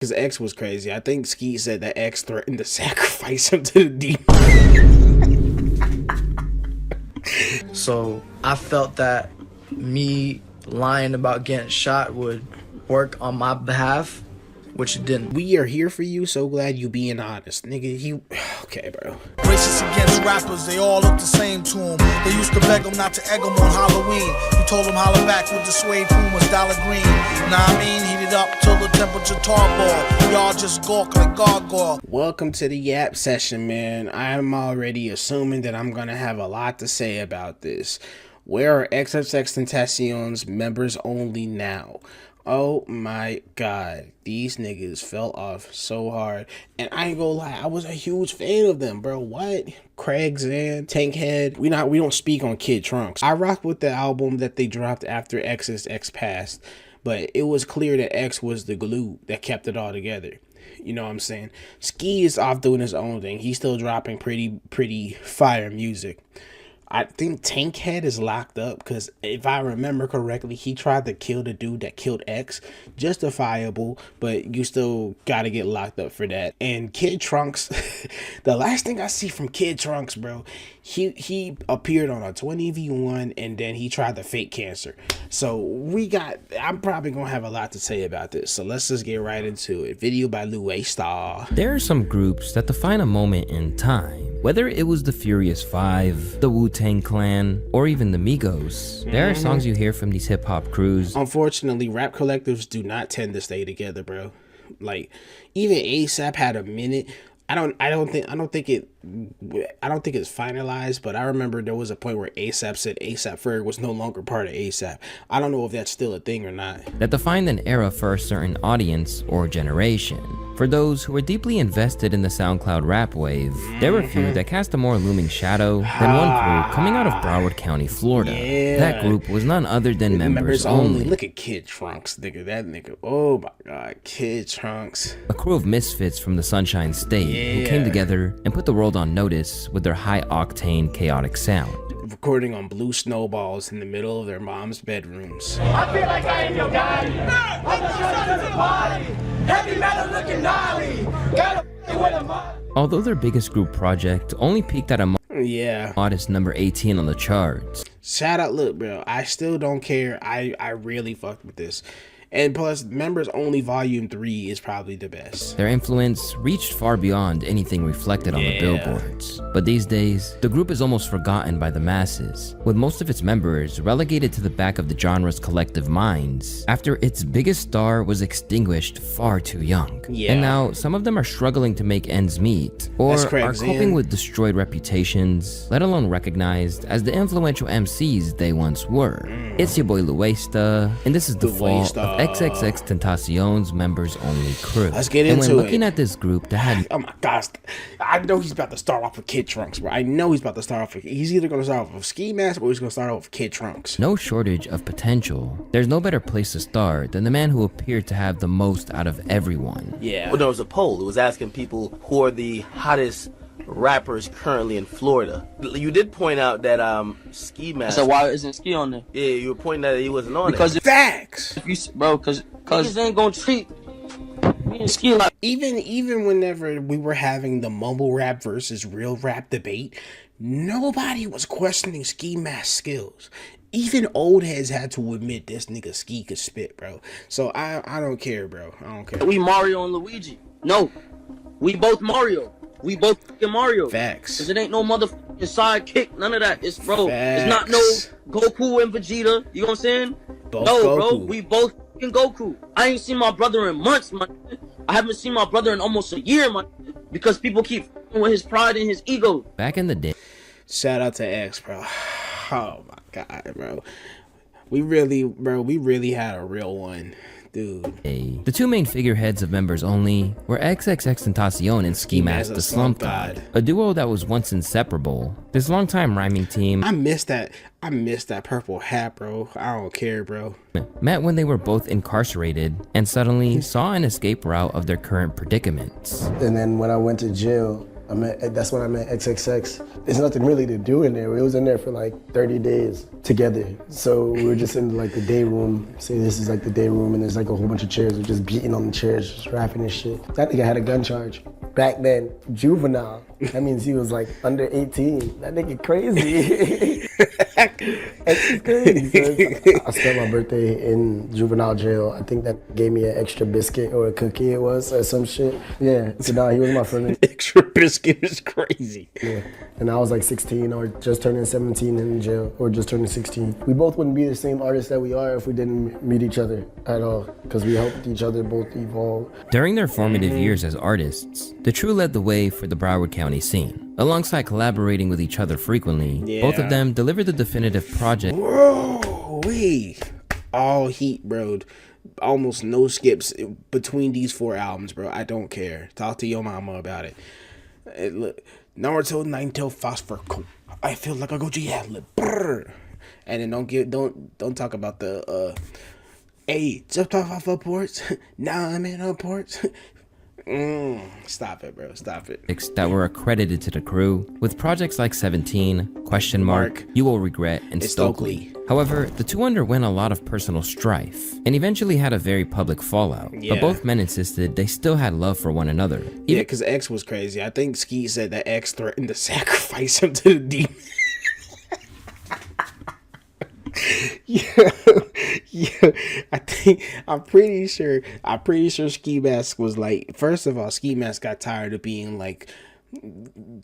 Because X was crazy. I think Ski said that X threatened to sacrifice him to the demon. So I felt that me lying about getting shot would work on my behalf, which it didn't. We are here for you. So glad you being honest, nigga. Okay, bro. Racist against rappers, they all look the same to him. They used to beg him not to egg him on Halloween. He told him holler back with the suede Pumas, dollar green. Nah, I mean, heated up till the temperature tarball. Y'all just gawk like gargoyle. Welcome to the Yap session, man. I'm already assuming that I'm gonna have a lot to say about this. Where are XXXTentacion's members only now? Oh my god, these niggas fell off so hard. And I ain't gonna lie, I was a huge fan of them, bro. What? Craig Zan, Tankhead. We don't speak on Kid Trunks. I rock with the album that they dropped after XXX passed, but it was clear that X was the glue that kept it all together. You know what I'm saying? Ski is off doing his own thing. He's still dropping pretty fire music. I think Tankhead is locked up because if I remember correctly, he tried to kill the dude that killed X. Justifiable, but you still got to get locked up for that. And Kid Trunks, the last thing I see from Kid Trunks, bro, he appeared on a 20v1 and then he tried to fake cancer. So I'm probably going to have a lot to say about this. So let's just get right into it. Video by Louastia. There are some groups that define a moment in time. Whether it was the Furious Five, the Wu-Tang Clan, or even the Migos, there are songs you hear from these hip-hop crews. Unfortunately, rap collectives do not tend to stay together, bro. Like, even ASAP had a minute. I don't think it's finalized, but I remember there was a point where ASAP said ASAP Ferg was no longer part of ASAP. I don't know if that's still a thing or not. That defined an era for a certain audience or generation. For those who were deeply invested in the SoundCloud rap wave, there were few that cast a more looming shadow than one crew coming out of Broward County, Florida. Yeah. That group was none other than members only. Look at Kid Trunks, nigga. That nigga. Oh my god, Kid Trunks. A crew of misfits from the Sunshine State who came together and put the world on notice with their high-octane, chaotic sound. Recording on blue snowballs in the middle of their mom's bedrooms. I feel like I am your daddy. I'm the son of the body. Heavy metal looking gnarly. Gotta with a mom. Although their biggest group project only peaked at a modest number 18 on the charts. Shout out, look, bro. I still don't care. I really fucked with this. And plus, Members Only Volume 3 is probably the best. Their influence reached far beyond anything reflected on the billboards. But these days, the group is almost forgotten by the masses, with most of its members relegated to the back of the genre's collective minds after its biggest star was extinguished far too young. And now, some of them are struggling to make ends meet, or are coping with destroyed reputations, let alone recognized as the influential MCs they once were. It's your boy Louastia, and this is the fall of XXXTentacion's members only crew. Let's get into it. And when looking at this group that had... Oh my gosh. I know he's about to start off with Kid Trunks, bro. I know he's about to start off with... He's either going to start off with Ski Mask or he's going to start off with Kid Trunks. No shortage of potential. There's no better place to start than the man who appeared to have the most out of everyone. Yeah. Well, there was a poll. It was asking people who are the hottest rappers currently in Florida. You did point out that Ski Mask. So why isn't Ski on there? Yeah, you were pointing out that he wasn't on because it. Facts, bro. Because niggas ain't gonna treat me and Ski like even whenever we were having the mumble rap versus real rap debate, nobody was questioning Ski Mask's skills. Even old heads had to admit this nigga Ski could spit, bro. So I don't care, bro. I don't care. We Mario and Luigi. No, we both Mario. We both fucking Mario. Facts. Cause it ain't no motherfucking sidekick, none of that. It's bro. Facts. It's not no Goku and Vegeta. You know what I'm saying? Both no, Goku. bro. We both fucking Goku. I ain't seen my brother in months, man. I haven't seen my brother in almost a year, man. Because people keep fucking with his pride and his ego. Back in the day. Shout out to X, bro. Oh my god, bro. We really had a real one. Dude. The two main figureheads of Members Only were XXXTentacion and Ski Mask the Slump God, a duo that was once inseparable. This longtime rhyming team, I miss that purple hat, bro. I don't care, bro. Met when they were both incarcerated and suddenly saw an escape route of their current predicaments. And then when I went to jail, That's when I met XXX. There's nothing really to do in there. We was in there for like 30 days together. So we were just in like the day room. Say this is like the day room and there's like a whole bunch of chairs. We're just beating on the chairs, just rapping and shit. That nigga had a gun charge. Back then, juvenile. That means he was like under 18. That nigga crazy. It's crazy. I spent my birthday in juvenile jail. I think that gave me an extra biscuit or a cookie it was or some shit. Yeah, so nah, he was my friend. Extra biscuit is crazy. Yeah, and I was like 16 or just turning 17 in jail or just turning 16. We both wouldn't be the same artists that we are if we didn't meet each other at all because we helped each other both evolve. During their formative years as artists, the True led the way for the Broward County scene. Alongside collaborating with each other frequently, both of them delivered the definitive project. Whoa, wait. All heat, bro. Almost no skips between these 4 albums, bro. I don't care. Talk to your mama about it. Look, Naruto, Nine-Tail, Phosphor, cool. I feel like I go G-Ad-Lib. And then don't talk about the hey, jumped off of ports. Now I'm in on ports. Stop it, bro. Stop it. That were accredited to the crew, with projects like 17, Question Mark, You Will Regret, and Stokely. However, the two underwent a lot of personal strife, and eventually had a very public fallout. But both men insisted they still had love for one another. Yeah, because X was crazy. I think Ski said that X threatened to sacrifice him to the demon. Yeah, I'm pretty sure Ski Mask was like, first of all, Ski Mask got tired of being like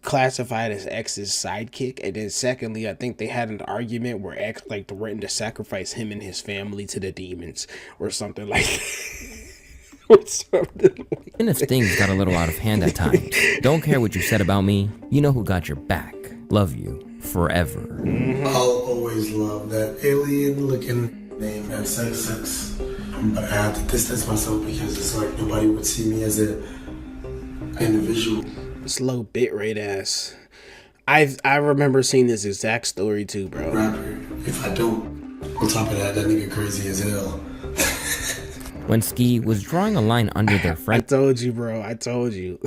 classified as X's sidekick, and then secondly, I think they had an argument where X like threatened to sacrifice him and his family to the demons or something like Even if things got a little out of hand at times, don't care what you said about me, you know who got your back. Love you forever. I'll always love that alien looking name XXX. But I have to distance myself because it's like nobody would see me as a individual. This low bitrate ass. I remember seeing this exact story too, bro. Rapper, if I don't, on top of that nigga crazy as hell. When Ski was drawing a line under their friendship. I told you, bro. I told you.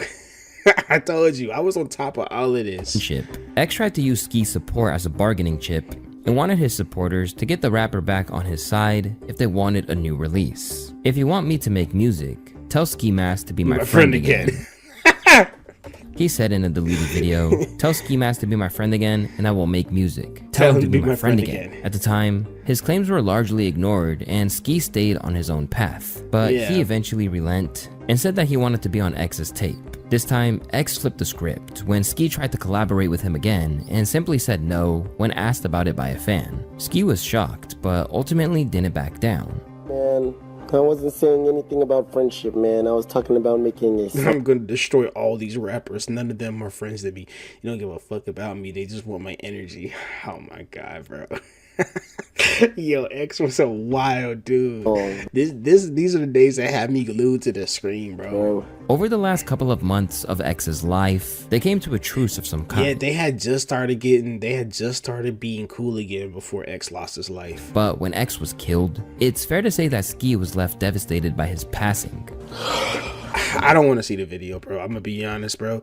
I told you. I was on top of all of this. X tried to use Ski's support as a bargaining chip and wanted his supporters to get the rapper back on his side if they wanted a new release. If you want me to make music, tell Ski Mask to be my friend again. He said in a deleted video, tell Ski Mask to be my friend again and I will make music. Tell him to be my friend again. At the time, his claims were largely ignored and Ski stayed on his own path. But he eventually relented and said that he wanted to be on X's tape. This time, X flipped the script when Ski tried to collaborate with him again and simply said no when asked about it by a fan. Ski was shocked, but ultimately didn't back down. Man, I wasn't saying anything about friendship, man. I was talking about making a... I'm gonna destroy all these rappers. None of them are friends to me. You don't give a fuck about me. They just want my energy. Oh my god, bro. Yo, X was a wild dude. These are the days that have me glued to the screen, bro. Over the last couple of months of X's life, they came to a truce of some kind. Yeah, they had just started being cool again before X lost his life. But when X was killed, it's fair to say that Ski was left devastated by his passing. I don't want to see the video, bro. I'm gonna be honest, bro.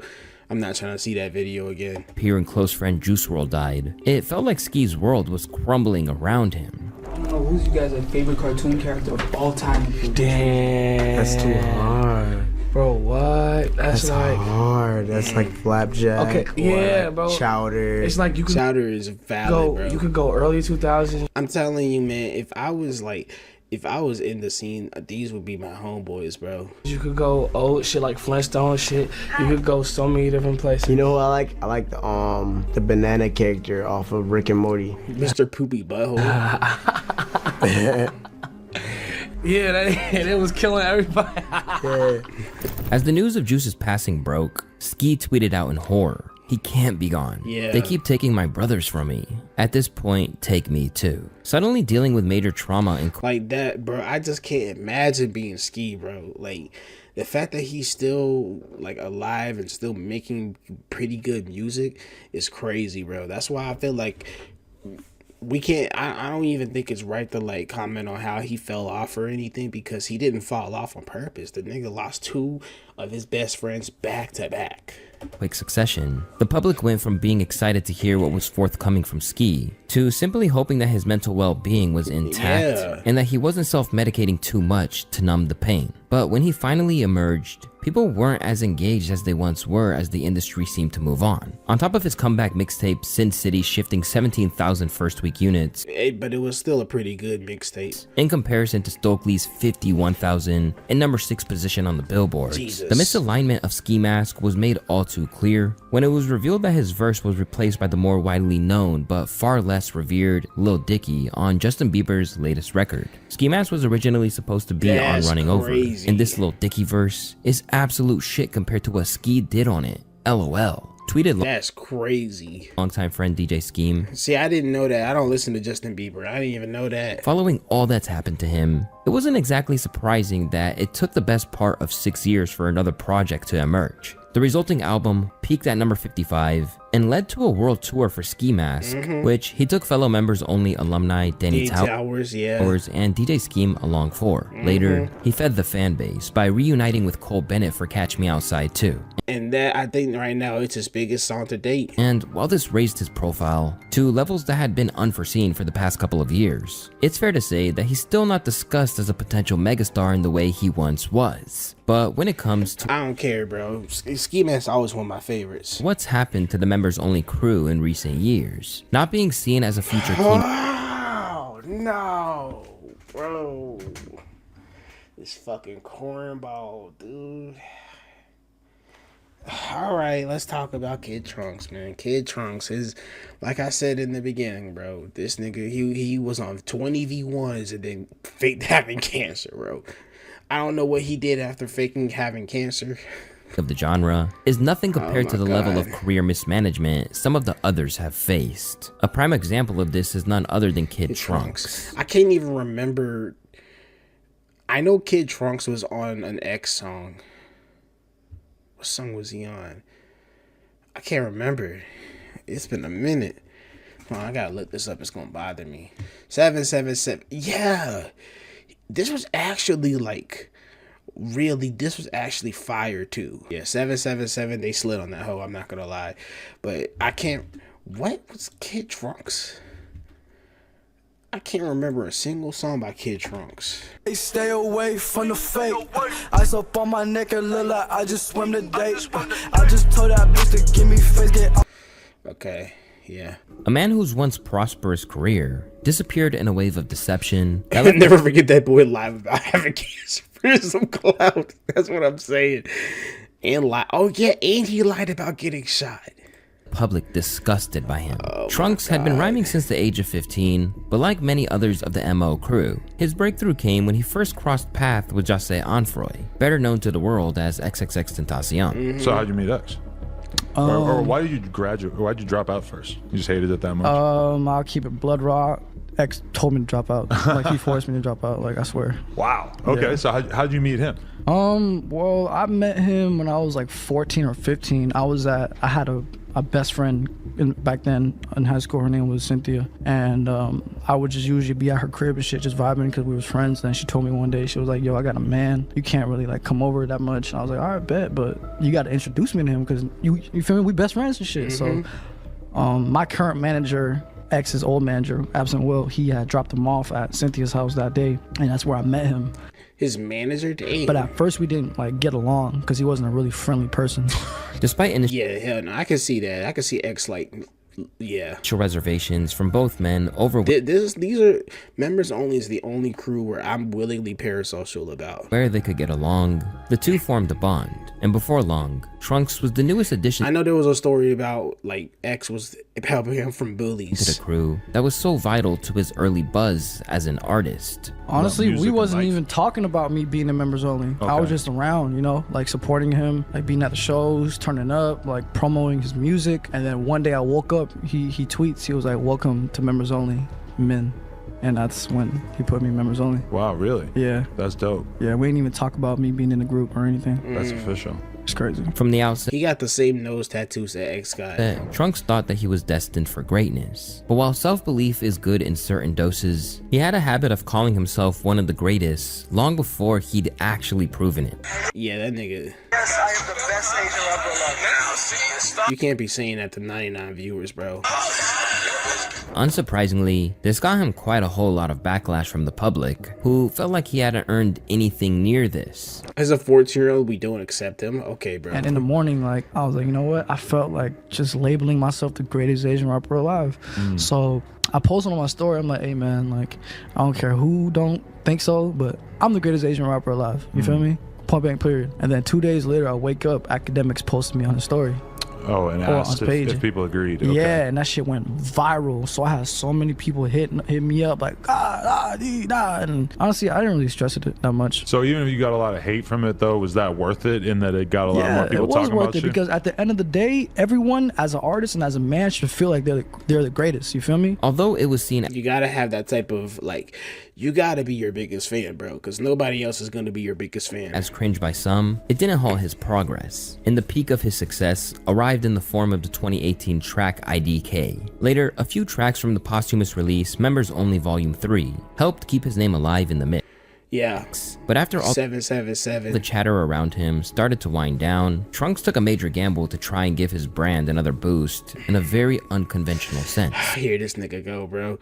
I'm not trying to see that video again. Peer and close friend Juice WRLD died. It felt like Ski's world was crumbling around him. I don't know, who's you guys' favorite cartoon character of all time? Damn. That's too hard. Bro, what? That's like hard. That's like Flapjack. Okay, yeah, bro. Chowder. It's like you could Chowder is valid, bro. You could go early 2000s. I'm telling you, man, if I was in the scene, these would be my homeboys, bro. You could go old shit like Flintstone shit. You could go so many different places. You know who I like? I like the banana character off of Rick and Morty. Mr. Poopy Butthole. Yeah, that was killing everybody. Yeah. As the news of Juice's passing broke, Ski tweeted out in horror, "He can't be gone. Yeah. They keep taking my brothers from me. At this point, take me too." Suddenly dealing with major trauma and like that, bro. I just can't imagine being Ski, bro. Like the fact that he's still like alive and still making pretty good music is crazy, bro. That's why I feel like we can't. I don't even think it's right to like comment on how he fell off or anything, because he didn't fall off on purpose. The nigga lost 2 of his best friends back to back. quick succession, the public went from being excited to hear what was forthcoming from Ski to simply hoping that his mental well-being was intact and that he wasn't self-medicating too much to numb the pain. But when he finally emerged, people weren't as engaged as they once were as the industry seemed to move on. On top of his comeback mixtape, Sin City shifting 17,000 first-week units, but it was still a pretty good mixtape in comparison to Stokely's 51,000 and number 6 position on the Billboards. Jesus. The misalignment of Ski Mask was made all too clear when it was revealed that his verse was replaced by the more widely known but far less revered Lil Dicky on Justin Bieber's latest record. Ski Mask was originally supposed to be on Running Over, and this Lil Dicky verse is absolute shit compared to what Ski did on it. LOL. Tweeted That's crazy. longtime friend DJ Scheme. See, I didn't know that. I don't listen to Justin Bieber. I didn't even know that. Following all that's happened to him, it wasn't exactly surprising that it took the best part of 6 years for another project to emerge. The resulting album peaked at number 55 and led to a world tour for Ski Mask, which he took fellow members only alumni Danny Towers and DJ Scheme along for. Later, he fed the fan base by reuniting with Cole Bennett for Catch Me Outside too. And that, I think right now, it's his biggest song to date. And while this raised his profile to levels that had been unforeseen for the past couple of years, it's fair to say that he's still not discussed as a potential megastar in the way he once was. But when it comes to I don't care, bro. Ski Mask's always one of my favorites. what's happened to the members only crew in recent years, not being seen as a future key. Oh, no, bro. This fucking cornball, dude. All right, let's talk about Kid Trunks, man. Kid Trunks is, like I said in the beginning, bro. This nigga, he was on 20 V1s and then faked having cancer, bro. I don't know what he did after faking having cancer. Of the genre is nothing compared to the level of career mismanagement some of the others have faced. A prime example of this is none other than Kid Trunks. I can't even remember. I know Kid Trunks was on an X song. What song was he on? I can't remember. It's been a minute. Oh, I gotta look this up. It's gonna bother me. 777. Yeah. This was actually like this was actually fire too. Yeah, 777, they slid on that hoe, I'm not gonna lie. But I can't, what was Kid Trunks? I can't remember a single song by Kid Trunks. They stay away from the fake. Ice up on my neck and look like I just swim the date. I just told that bitch to give me face, get Okay, yeah. A man whose once prosperous career disappeared in a wave of deception. I'll never forget that boy live about having cancer for some clout. That's what I'm saying. And oh yeah, and he lied about getting shot. Public disgusted by him. Trunks had been rhyming since the age of 15, but like many others of the MO crew, his breakthrough came when he first crossed paths with Jose Onfroy, better known to the world as XXXTentacion. So how'd you meet X? Or why did you graduate? Or why'd you drop out first? You just hated it that much? I'll keep it blood raw. X told me to drop out. Like, he forced me to drop out. Like, I swear. Wow. Okay. Yeah. So how'd you meet him? Well, I met him when I was like 14 or 15. I had a best friend back then in high school. Her name was Cynthia, and I would just usually be at her crib and shit, just vibing because we was friends. Then she told me one day, she was like, "Yo, I got a man. You can't really like come over that much." And I was like, "All right, bet, but you got to introduce me to him because you feel me? We best friends and shit." So, my current manager, X's old manager, Absent Will, he had dropped him off at Cynthia's house that day, and that's where I met him. His manager, damn. But at first we didn't like get along because he wasn't a really friendly person. Despite yeah, hell no, I can see that. I can see X like, yeah. Reservations from both men over these are members only is the only crew where I'm willingly parasocial about. Where they could get along, the two formed a bond, and before long, Trunks was the newest addition. I know there was a story about like X was helping him from bullies. To the crew that was so vital to his early buzz as an artist. Honestly, we wasn't even talking about me being in members only. Okay. I was just around, you know, like supporting him, like being at the shows, turning up, like promoting his music. And then one day I woke up, he tweets, he was like, "Welcome to members only, men." and that's when he put me members only. Wow, really? Yeah. That's dope. Yeah, we didn't even talk about me being in the group or anything. That's official. It's crazy. From the outset, He got the same nose tattoos that X got. Trunks thought that he was destined for greatness. But while self-belief is good in certain doses, he had a habit of calling himself one of the greatest long before he'd actually proven it. Yeah, that nigga. Yes, I am the best Asian rapper alive. Now, see, You can't be saying that to 99 viewers, bro. Unsurprisingly, this got him quite a whole lot of backlash from the public, who felt like he hadn't earned anything near this. As a 14-year-old, we don't accept him. Okay, bro. And in the morning, like, I was like, you know what? I felt like just labeling myself the greatest Asian rapper alive. So I posted on my story, I'm like, hey man, like, I don't care who don't think so, but I'm the greatest Asian rapper alive. You feel me? Point blank, period. And then 2 days later, I wake up, academics posted me on the story. Oh, and asked if people agreed. Okay. Yeah, and that shit went viral. So I had so many people hit me up like, and honestly, I didn't really stress it that much. So even if you got a lot of hate from it, though, was that worth it in that it got a lot more people talking about you? It was worth it because at the end of the day, everyone as an artist and as a man should feel like they're the greatest. You feel me? Although it was seen, you gotta have that type of, like, you gotta be your biggest fan, bro, because nobody else is gonna be your biggest fan. As cringe by some, it didn't halt his progress. And the peak of his success arrived in the form of the 2018 track IDK. Later, a few tracks from the posthumous release, Members Only Volume 3, helped keep his name alive in the mix. Yeah. But after all 777, the chatter around him started to wind down, Trunks took a major gamble to try and give his brand another boost in a very unconventional sense. Here this nigga go, bro.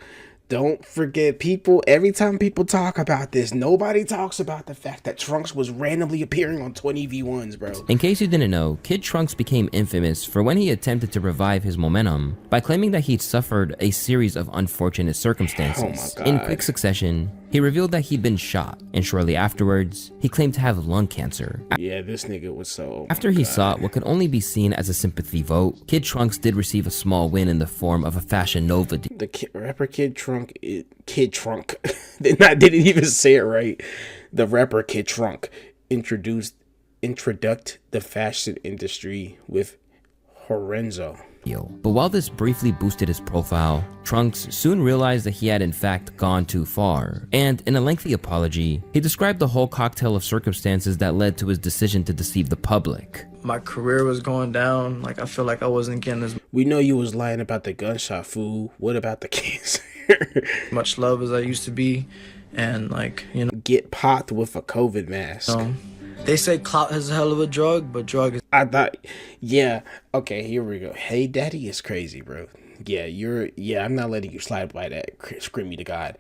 Don't forget, people, every time people talk about this, nobody talks about the fact that Trunks was randomly appearing on 20v1s, bro. In case you didn't know, Kid Trunks became infamous for when he attempted to revive his momentum by claiming that he'd suffered a series of unfortunate circumstances. Oh my God. In quick succession, he revealed that he'd been shot, and shortly afterwards, he claimed to have lung cancer. Yeah, this nigga was so... After he sought what could only be seen as a sympathy vote, Kid Trunks did receive a small win in the form of a Fashion Nova deal. The rapper Kid Trunk... Kid Trunk. I didn't even say it right. The rapper Kid Trunk introduced the fashion industry with Horenzo. But while this briefly boosted his profile, Trunks soon realized that he had in fact gone too far, and in a lengthy apology, he described the whole cocktail of circumstances that led to his decision to deceive the public. My career was going down, like I feel like I wasn't getting as We know you was lying about the gunshot, fool. What about the cancer? much love as I used to be, and like, you know, get popped with a COVID mask. They say clout is a hell of a drug, but drug is... I thought, yeah, okay, here we go. Hey Daddy is crazy, bro. Yeah, I'm not letting you slide by that. Scream me to God.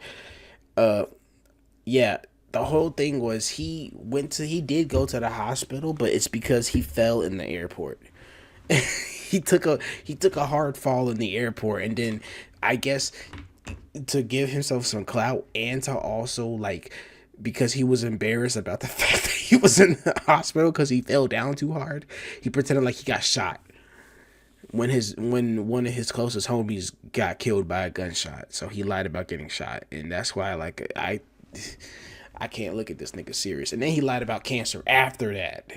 Yeah, the whole thing was he did go to the hospital, but it's because he fell in the airport. he took a hard fall in the airport, and then I guess to give himself some clout and to also like, because he was embarrassed about the fact that he was in the hospital because he fell down too hard, he pretended like he got shot when one of his closest homies got killed by a gunshot. So he lied about getting shot, and that's why like I can't look at this nigga serious. And then he lied about cancer after that.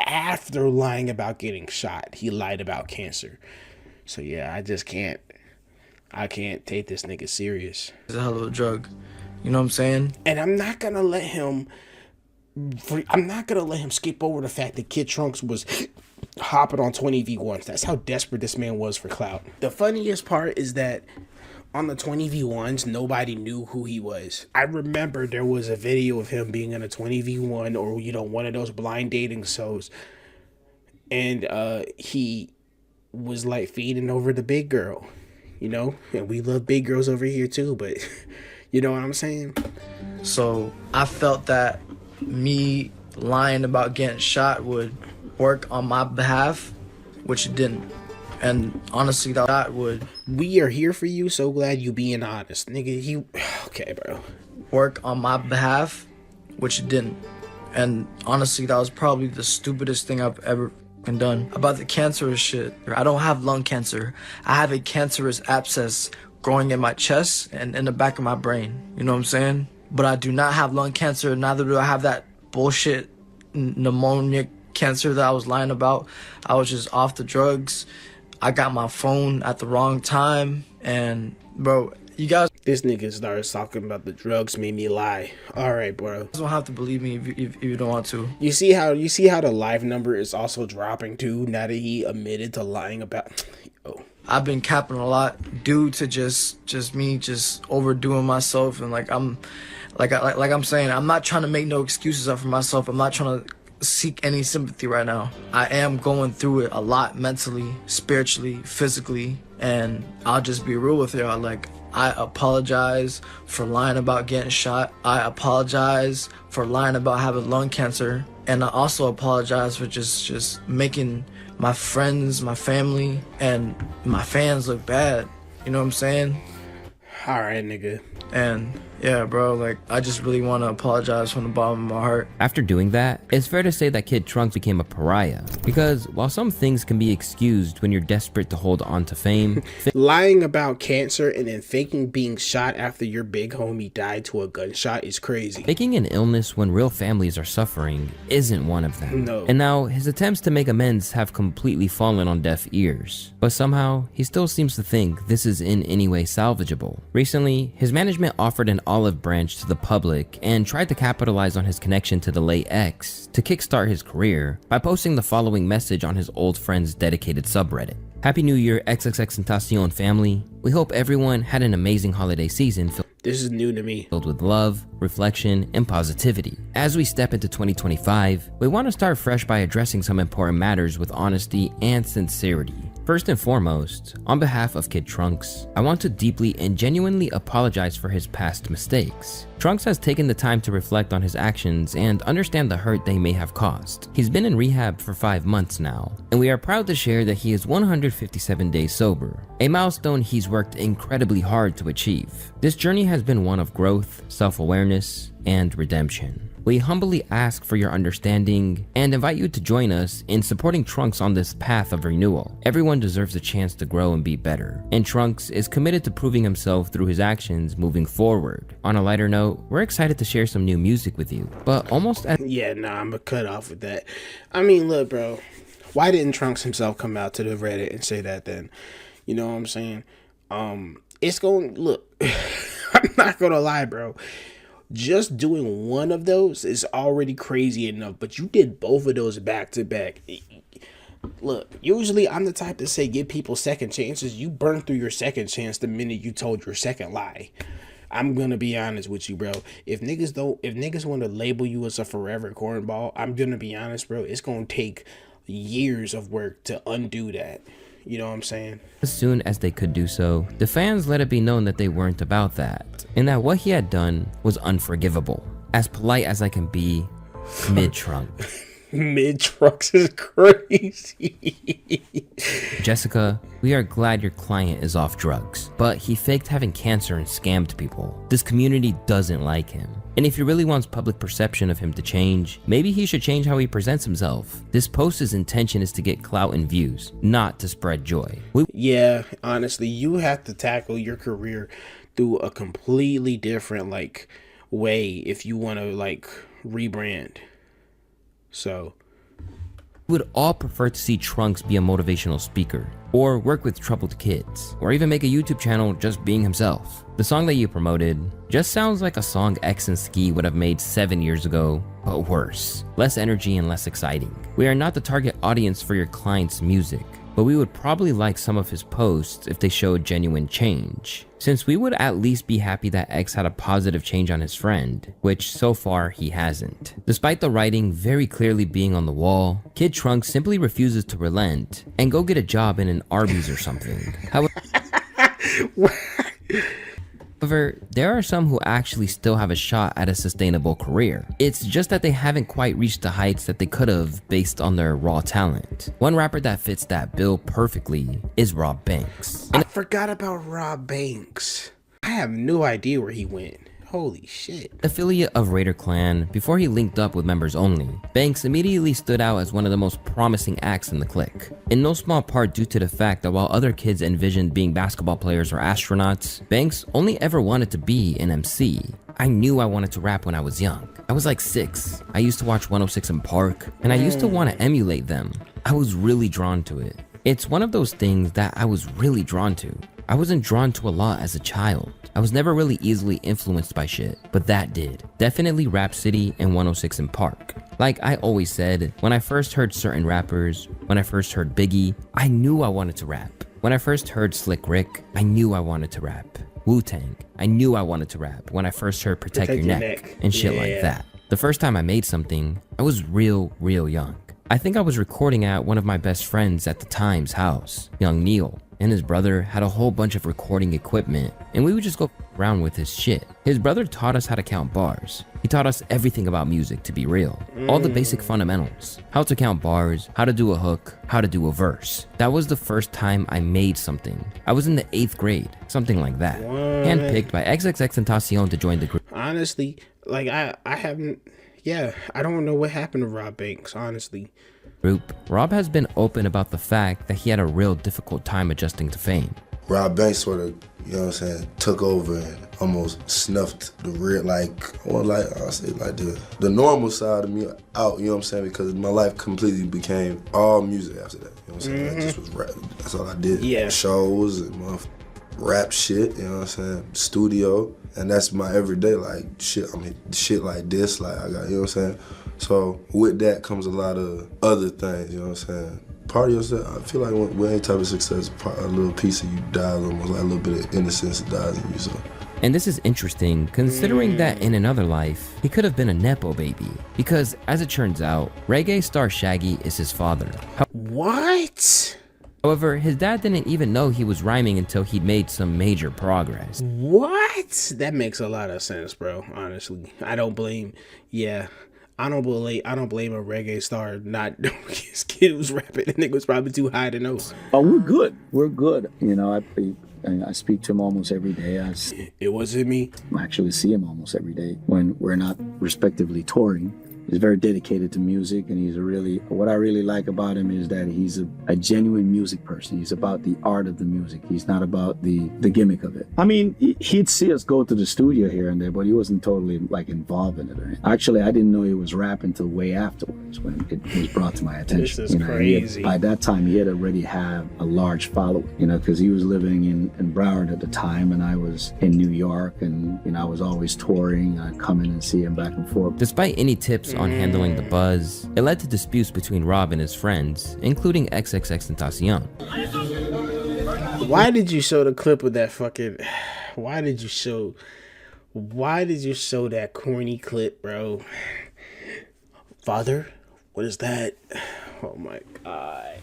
After lying about getting shot, he lied about cancer. So yeah, I can't take this nigga serious. It's a hell of a drug. You know what I'm saying? And I'm not gonna let him skip over the fact that Kid Trunks was hopping on 20v1s. That's how desperate this man was for clout. The funniest part is that on the 20v1s, nobody knew who he was. I remember there was a video of him being in a 20v1 or, you know, one of those blind dating shows. And he was like feeding over the big girl, you know? And we love big girls over here too, but you know what I'm saying? So I felt that me lying about getting shot would work on my behalf, which it didn't. And honestly, that would... We are here for you. So glad you being honest. Nigga, okay, bro. Work on my behalf, which it didn't. And honestly, that was probably the stupidest thing I've ever done. About the cancerous shit, I don't have lung cancer. I have a cancerous abscess growing in my chest and in the back of my brain. You know what I'm saying? But I do not have lung cancer. Neither do I have that bullshit pneumonia cancer that I was lying about. I was just off the drugs. I got my phone at the wrong time, and bro, you guys... This nigga starts talking about the drugs made me lie. All right, bro. You don't have to believe me if you don't want to. You see how the live number is also dropping too now that he admitted to lying about. Oh. I've been capping a lot due to just me overdoing myself, and like I'm saying, I'm not trying to make no excuses up for myself. I'm not trying to seek any sympathy right now. I am going through it a lot mentally, spiritually, physically, and I'll just be real with y'all. Like, I apologize for lying about getting shot. I apologize for lying about having lung cancer, and I also apologize for just making my friends, my family, and my fans look bad. You know what I'm saying? All right, nigga. And yeah, bro, like, I just really want to apologize from the bottom of my heart. After doing that, it's fair to say that Kid Trunks became a pariah. Because while some things can be excused when you're desperate to hold on to fame, lying about cancer and then faking being shot after your big homie died to a gunshot is crazy. faking an illness when real families are suffering isn't one of them. No. And now his attempts to make amends have completely fallen on deaf ears. But somehow, he still seems to think this is in any way salvageable. Recently, his management offered an olive branch to the public and tried to capitalize on his connection to the late ex to kickstart his career by posting the following message on his old friend's dedicated subreddit. Happy New Year, XXXTentacion family. We hope everyone had an amazing holiday season this is new to me. Filled with love, reflection, and positivity. As we step into 2025, we want to start fresh by addressing some important matters with honesty and sincerity. First and foremost, on behalf of Kid Trunks, I want to deeply and genuinely apologize for his past mistakes. Trunks has taken the time to reflect on his actions and understand the hurt they may have caused. He's been in rehab for 5 months now, and we are proud to share that he is 157 days sober, a milestone he's worked incredibly hard to achieve. This journey has been one of growth, self-awareness, and redemption. We humbly ask for your understanding and invite you to join us in supporting Trunks on this path of renewal. Everyone deserves a chance to grow and be better, and Trunks is committed to proving himself through his actions moving forward. On a lighter note, we're excited to share some new music with you, but almost as— Yeah, nah, I'm gonna cut off with that. I mean, look, bro, why didn't Trunks himself come out to the Reddit and say that then? You know what I'm saying? It's going to look, I'm not gonna lie, bro. Just doing one of those is already crazy enough, but you did both of those back to back. Look, usually I'm the type to say give people second chances. You burned through your second chance the minute you told your second lie. I'm gonna be honest with you, bro. If niggas want to label you as a forever cornball, I'm gonna be honest, bro. It's gonna take years of work to undo that. You know what I'm saying? As soon as they could do so, the fans let it be known that they weren't about that, and that what he had done was unforgivable. As polite as I can be, mid-trunk. Mid-trunks is crazy. Jessica, we are glad your client is off drugs, but he faked having cancer and scammed people. This community doesn't like him. And if he really wants public perception of him to change, maybe he should change how he presents himself. This post's intention is to get clout and views, not to spread joy. Yeah, honestly, you have to tackle your career through a completely different way if you want to rebrand. So we would all prefer to see Trunks be a motivational speaker, or work with troubled kids, or even make a YouTube channel just being himself. The song that you promoted just sounds like a song X and Ski would have made 7 years ago, but worse. Less energy and less exciting. We are not the target audience for your client's music, but we would probably like some of his posts if they showed genuine change, since we would at least be happy that X had a positive change on his friend, which so far he hasn't. Despite the writing very clearly being on the wall, Kid Trunks simply refuses to relent and go get a job in an Arby's or something. However, there are some who actually still have a shot at a sustainable career. It's just that they haven't quite reached the heights that they could have based on their raw talent. One rapper that fits that bill perfectly is Rob Banks. I forgot about Rob Banks. I have no idea where he went. Holy shit. Affiliate of Raider Clan, before he linked up with members only, Banks immediately stood out as one of the most promising acts in the clique. In no small part due to the fact that while other kids envisioned being basketball players or astronauts, Banks only ever wanted to be an MC. I knew I wanted to rap when I was young. I was like 6. I used to watch 106 in Park, and I used to want to emulate them. I was really drawn to it. It's one of those things that I was really drawn to. I wasn't drawn to a lot as a child. I was never really easily influenced by shit, but that did. Definitely Rap City and 106 in Park. Like I always said, when I first heard certain rappers, when I first heard Biggie, I knew I wanted to rap. When I first heard Slick Rick, I knew I wanted to rap. Wu-Tang, I knew I wanted to rap when I first heard Protect Your Neck and shit like that. The first time I made something, I was real young. I think I was recording at one of my best friends at the time's house, young Neil, and his brother had a whole bunch of recording equipment, and we would just go around with his shit. His brother taught us how to count bars. He taught us everything about music, to be real. All the basic fundamentals. How to count bars, how to do a hook, how to do a verse. That was the first time I made something. I was in the 8th grade, something like that. Handpicked by XXXTentacion to join the group. Honestly, like I haven't, I don't know what happened to Rob Banks, honestly. Rob has been open about the fact that he had a real difficult time adjusting to fame. Rob Banks sort of, you know what I'm saying, took over and almost snuffed the real, I'll say like the normal side of me out, you know what I'm saying, because my life completely became all music after that, you know what I'm saying, I just was rap, that's all I did. Shows and rap shit, you know what I'm saying, studio, and that's my everyday, like shit, I mean, shit like this, like I got, you know what I'm saying, so with that comes a lot of other things, you know what I'm saying. Part of yourself, I feel like with any type of success, a little piece of you dies, almost like a little bit of innocence dies in you, so. And this is interesting, considering that in another life, he could have been a Nepo baby. Because, as it turns out, reggae star Shaggy is his father. What? However, his dad didn't even know he was rhyming until he'd made some major progress. What? That makes a lot of sense, bro, honestly. I don't blame a reggae star not knowing his kid was rapping. The nigga was probably too high to know. Oh, we're good. We're good. You know, I speak to him almost every day. It wasn't me. I actually see him almost every day when we're not respectively touring. He's very dedicated to music, and what I really like about him is that he's a genuine music person. He's about the art of the music. He's not about the gimmick of it. I mean, he'd see us go to the studio here and there, but he wasn't totally like involved in it or anything. Actually, I didn't know he was rapping until way afterwards when it was brought to my attention. This is crazy. By that time, he had already had a large following, because he was living in Broward at the time, and I was in New York, and I was always touring. I'd come in and see him back and forth. Despite any tips on handling the buzz, it led to disputes between Rob and his friends, including XXXTentacion. Why did you show the clip of that fucking... Why did you show that corny clip, bro? Father, what is that? Oh my God.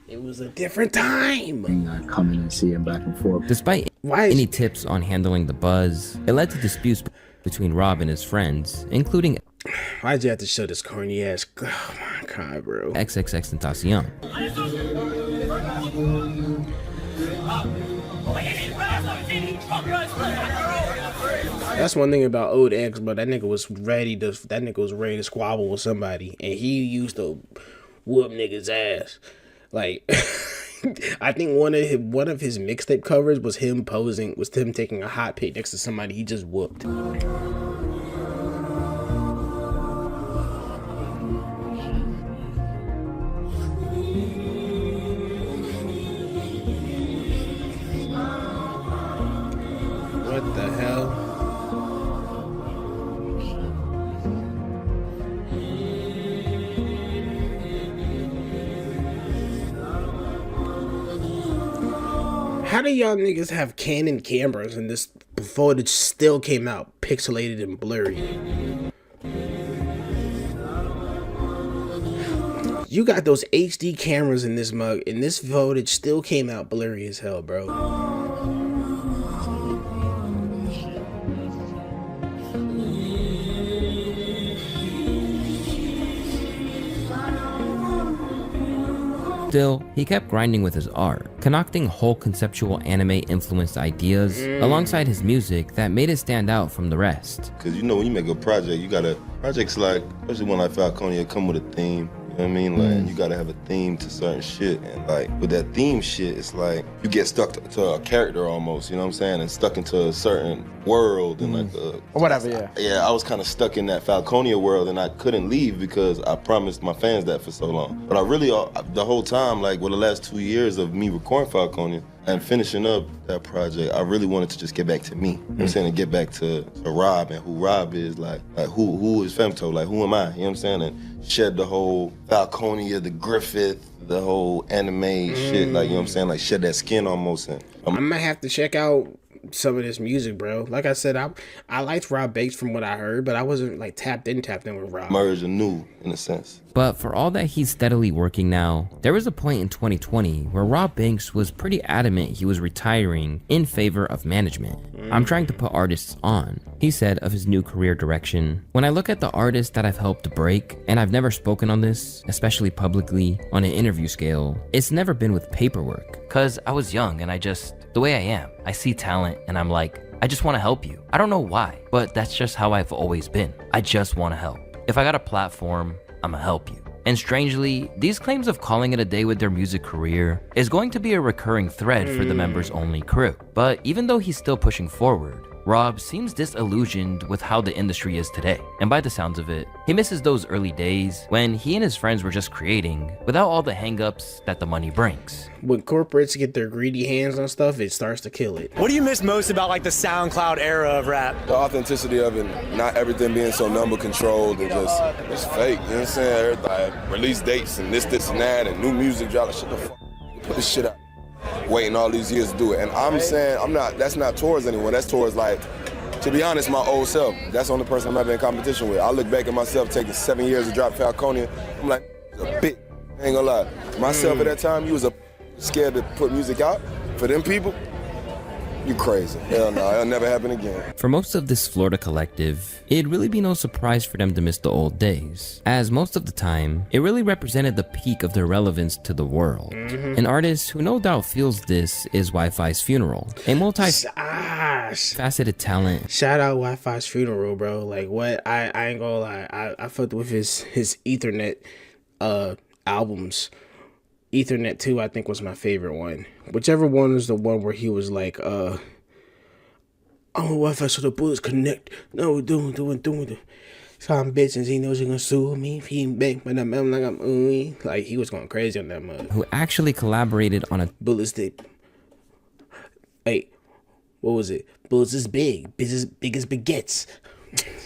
It was a different time. I'd come in and see him back and forth. Despite any tips on handling the buzz, it led to disputes between Rob and his friends, including... Why'd you have to show this corny ass? Oh my God, bro. XXXTentacion. That's one thing about old X, but that nigga was ready to squabble with somebody, and he used to whoop niggas' ass. Like, I think one of his mixtape covers was him taking a hot pic next to somebody he just whooped. What the hell? How do y'all niggas have Canon cameras and this footage still came out pixelated and blurry? You got those HD cameras in this mug, and this footage still came out blurry as hell, bro. Still, he kept grinding with his art, concocting whole conceptual anime-influenced ideas alongside his music that made it stand out from the rest. Because when you make a project, projects like, especially one like Falconia, come with a theme. You know what I mean? Like, you gotta have a theme to certain shit. And like, with that theme shit, it's like, you get stuck to a character almost, you know what I'm saying? And stuck into a certain world and or whatever, yeah. Yeah, I was kind of stuck in that Falconia world and I couldn't leave because I promised my fans that for so long. But I really, the whole time, like, with the last 2 years of me recording Falconia, And finishing up that project, I really wanted to just get back to me. You know what I'm saying? And get back to Rob and who Rob is, like who is Femto, like who am I? You know what I'm saying? And shed the whole Falconia, the Griffith, the whole anime shit, like, you know what I'm saying? Like shed that skin almost. And I might have to check out some of this music, bro. Like I said, I liked Rob Banks from what I heard, but I wasn't like tapped in with Rob. Merge anew, in a sense. But for all that he's steadily working now, there was a point in 2020 where Rob Banks was pretty adamant he was retiring in favor of management. I'm trying to put artists on, he said of his new career direction. When I look at the artists that I've helped break, and I've never spoken on this, especially publicly, on an interview scale, it's never been with paperwork. Cause I was young and the way I am, I see talent and I'm like, I just want to help you. I don't know why, but that's just how I've always been. I just want to help. If I got a platform, I'ma help you. And strangely, these claims of calling it a day with their music career is going to be a recurring thread for the members only crew. But even though he's still pushing forward, Rob seems disillusioned with how the industry is today. And by the sounds of it, he misses those early days when he and his friends were just creating without all the hangups that the money brings. When corporates get their greedy hands on stuff, it starts to kill it. What do you miss most about like the SoundCloud era of rap? The authenticity of it, not everything being so number controlled and just fake, you know what I'm saying? Everybody, release dates and this and that and new music drop, shit the fuck, put this shit out. Waiting all these years to do it. And I'm saying, that's not towards anyone, that's towards like, to be honest, my old self. That's the only person I'm having in competition with. I look back at myself taking 7 years to drop Falconia. I'm like, a bitch, I ain't gonna lie. Myself at that time, you was scared to put music out. For them people, you crazy. Hell no, it'll never happen again. For most of this Florida collective, it'd really be no surprise for them to miss the old days, as most of the time, it really represented the peak of their relevance to the world. An artist who no doubt feels this is Wi-Fi's Funeral, a multi-faceted talent. Shout out Wi-Fi's Funeral, bro. Like what? I ain't gonna lie. I fucked with his Ethernet albums. Ethernet 2, I think, was my favorite one. Whichever one was the one where he was like, oh, Wi-Fi, so the bullets connect. No, doing. So I'm bitching, he knows he's gonna sue me if he ain't back, but I'm like, like, he was going crazy on that mug. Who actually collaborated on a Bullets tape. Hey, what was it? Bullets is big as baguettes.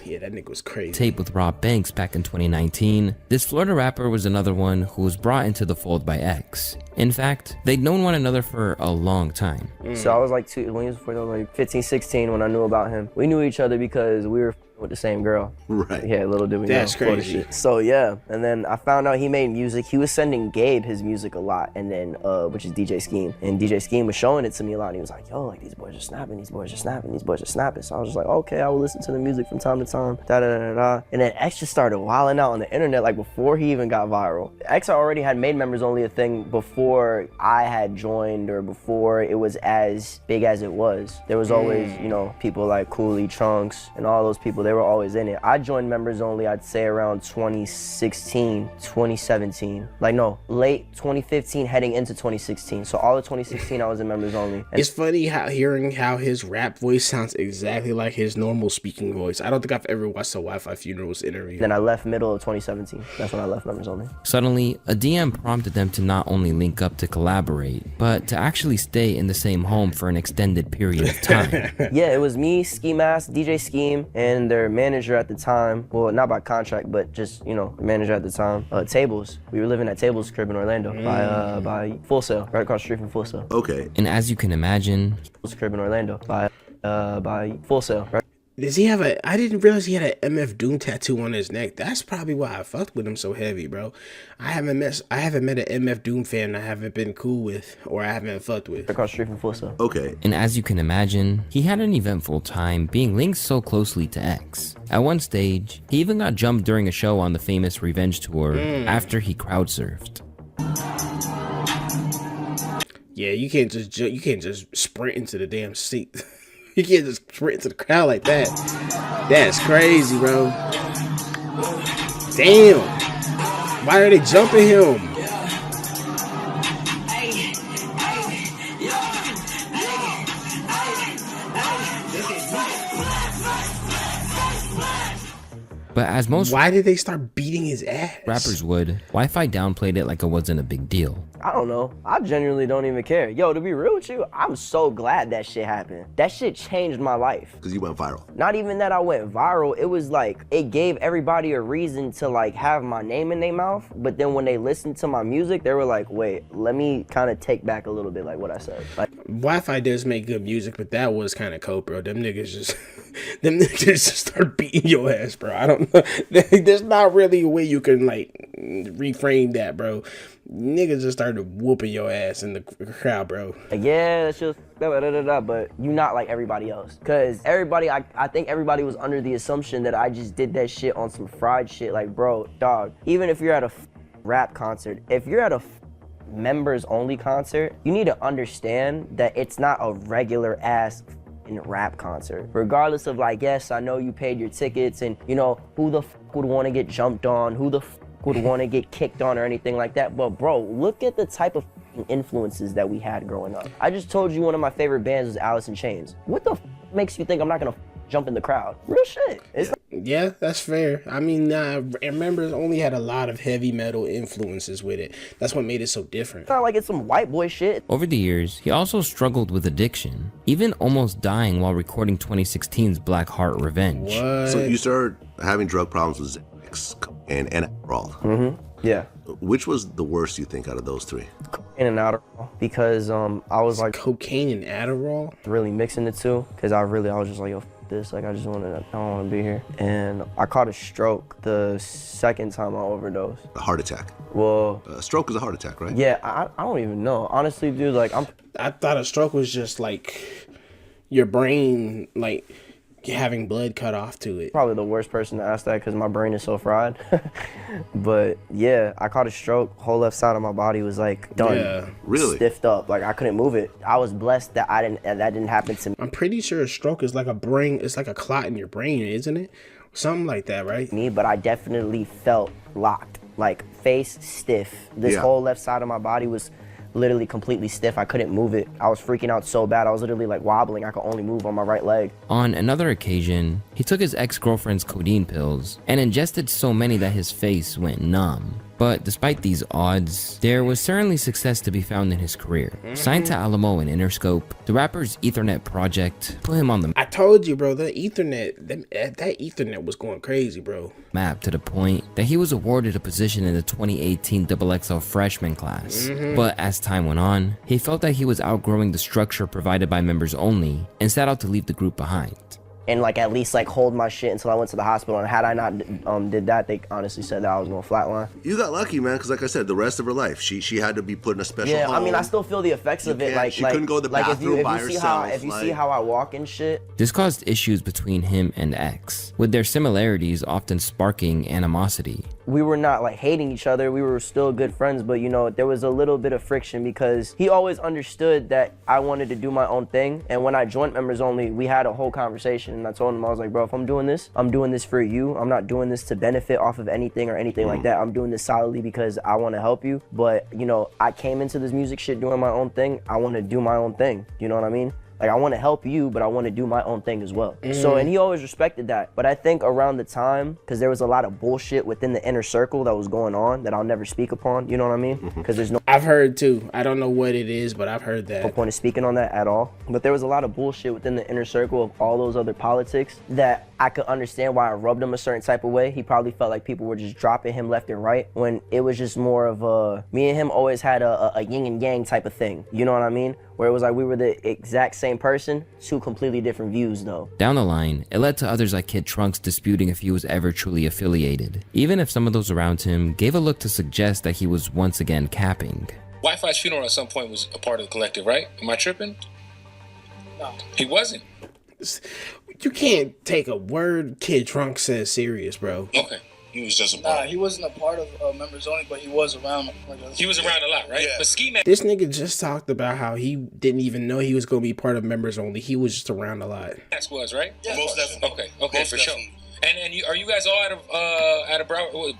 Yeah, that nigga was crazy. Tape with Rob Banks back in 2019. This Florida rapper was another one who was brought into the fold by X. In fact, they'd known one another for a long time. So I was like, when he was like 15, 16 when I knew about him. We knew each other because we were with the same girl. Right. Yeah, little did we know. That's crazy. Shit. So yeah, and then I found out he made music. He was sending Gabe his music a lot, and then which is DJ Scheme. And DJ Scheme was showing it to me a lot. And he was like, yo, like these boys are snapping, these boys are snapping, these boys are snapping. So I was just like, okay, I will listen to the music from time to time. And then X just started wilding out on the internet like before he even got viral. X already had made members only a thing before I had joined or before it was as big as it was. There was always, you know, people like Cooley, Trunks, and all those people. They were always in it. I joined members only, I'd say around 2016, 2017. Like no, late 2015 heading into 2016. So all of 2016 I was in members only. It's funny hearing how his rap voice sounds exactly like his normal speaking voice. I don't think I've ever watched a Wi-Fi Funeral's interview. Then I left middle of 2017. That's when I left members only. Suddenly, a DM prompted them to not only link up to collaborate, but to actually stay in the same home for an extended period of time. Yeah, it was me, Ski Mask, DJ Scheme, and their manager at the time. Well, not by contract, but just, you know, the manager at the time. Tables. We were living at Tables' crib in Orlando by Full Sail, right across the street from Full Sail. Okay. And as you can imagine, Tables' crib in Orlando by Full Sail, right? Does he have I didn't realize he had an MF Doom tattoo on his neck. That's probably why I fucked with him so heavy, bro. I haven't met an MF Doom fan I haven't been cool with or I haven't fucked with. Across the street from Full Sail. Okay. And as you can imagine, he had an eventful time being linked so closely to X. At one stage, he even got jumped during a show on the famous Revenge Tour after he crowd surfed. Yeah, you can't just sprint into the damn seat. You can't just sprint into the crowd like that. That's crazy, bro. Damn. Why are they jumping him? But as most why did they start beating his ass? rappers would, Wi-Fi downplayed it like it wasn't a big deal. I don't know. I genuinely don't even care. Yo, to be real with you, I'm so glad that shit happened. That shit changed my life. Because you went viral. Not even that I went viral. It was like, it gave everybody a reason to like have my name in their mouth. But then when they listened to my music, they were like, wait, let me kind of take back a little bit like what I said. Like, Wi-Fi does make good music, but that was kind of cold, bro. Them niggas just start beating your ass, bro. I don't know. There's not really a way you can like reframe that, bro. Niggas just started whooping your ass in the crowd, bro. Yeah, that's just but you not like everybody else. Cause everybody, I think everybody was under the assumption that I just did that shit on some fried shit. Like, bro, dog, even if you're at a rap concert, if you're at a members only concert, you need to understand that it's not a regular ass in a rap concert. Regardless of like, yes, I know you paid your tickets and you know, who the would want to get jumped on, who the would want to get kicked on or anything like that. But bro, look at the type of influences that we had growing up. I just told you one of my favorite bands was Alice in Chains. What the makes you think I'm not gonna jump in the crowd? Real shit. Yeah, that's fair. I mean, Members only had a lot of heavy metal influences with it. That's what made it so different. It's not like it's some white boy shit. Over the years, he also struggled with addiction, even almost dying while recording 2016's Black Heart Revenge. What? So you started having drug problems with Xanax and Adderall. Mm-hmm. Yeah. Which was the worst you think out of those three? Cocaine and Adderall, because I was like cocaine and Adderall, really mixing the two, because I was just like, yo, this, like I don't want to be here. And I caught a stroke the second time I overdosed. A heart attack. Well, a stroke is a heart attack, right? Yeah, I don't even know, honestly, dude. Like I thought a stroke was just like your brain like having blood cut off to it. Probably the worst person to ask that because my brain is so fried. But yeah, I caught a stroke. Whole left side of my body was like done. Yeah. Really? Stiffed up. Like I couldn't move it. I was blessed that that didn't happen to me. I'm pretty sure a stroke is like it's like a clot in your brain, isn't it? Something like that, right? But I definitely felt locked. Like face stiff. This whole left side of my body was literally completely stiff. I couldn't move it. I was freaking out so bad. I was literally like wobbling. I could only move on my right leg. On another occasion, he took his ex-girlfriend's codeine pills and ingested so many that his face went numb. But despite these odds, there was certainly success to be found in his career. Signed to Alamo and Interscope, the rapper's Ethernet project put him on the I told you, bro, that Ethernet was going crazy, bro. Map to the point that he was awarded a position in the 2018 XXL freshman class. But as time went on, he felt that he was outgrowing the structure provided by members only and set out to leave the group behind. And like at least like hold my shit until I went to the hospital. And had I not did that, they honestly said that I was gonna flatline. You got lucky, man, because like I said, the rest of her life, she had to be put in a special home. I mean, I still feel the effects of it. Like she couldn't go to the bathroom by herself. If you see how I walk and shit. This caused issues between him and X, with their similarities often sparking animosity. We were not like hating each other. We were still good friends, but you know, there was a little bit of friction because he always understood that I wanted to do my own thing. And when I joined Members Only, we had a whole conversation and I told him, I was like, bro, if I'm doing this for you. I'm not doing this to benefit off of anything or anything like that. I'm doing this solidly because I want to help you. But you know, I came into this music shit doing my own thing. I want to do my own thing. You know what I mean? Like, I want to help you, but I want to do my own thing as well. So, and he always respected that. But I think around the time, because there was a lot of bullshit within the inner circle that was going on that I'll never speak upon, you know what I mean? Because there's no... I've heard too. I don't know what it is, but I've heard that. No point of speaking on that at all. But there was a lot of bullshit within the inner circle of all those other politics that I could understand why I rubbed him a certain type of way. He probably felt like people were just dropping him left and right when it was just more of a... Me and him always had a yin and yang type of thing. You know what I mean? Where it was like we were the exact same person, two completely different views though. Down the line, it led to others like Kid Trunks disputing if he was ever truly affiliated, even if some of those around him gave a look to suggest that he was once again capping. Wi-Fi's funeral at some point was a part of the collective, right? Am I tripping? No. He wasn't. You can't take a word Kid Trunks says serious, bro. Okay. He was just a part. Nah, he wasn't a part of Members Only, but he was around. He was around a lot, right? Yeah. But Ski Man. This nigga just talked about how he didn't even know he was gonna be part of Members Only. He was just around a lot. That was right. Yeah, most definitely. Okay, Most for definitely. sure. And are you guys all out of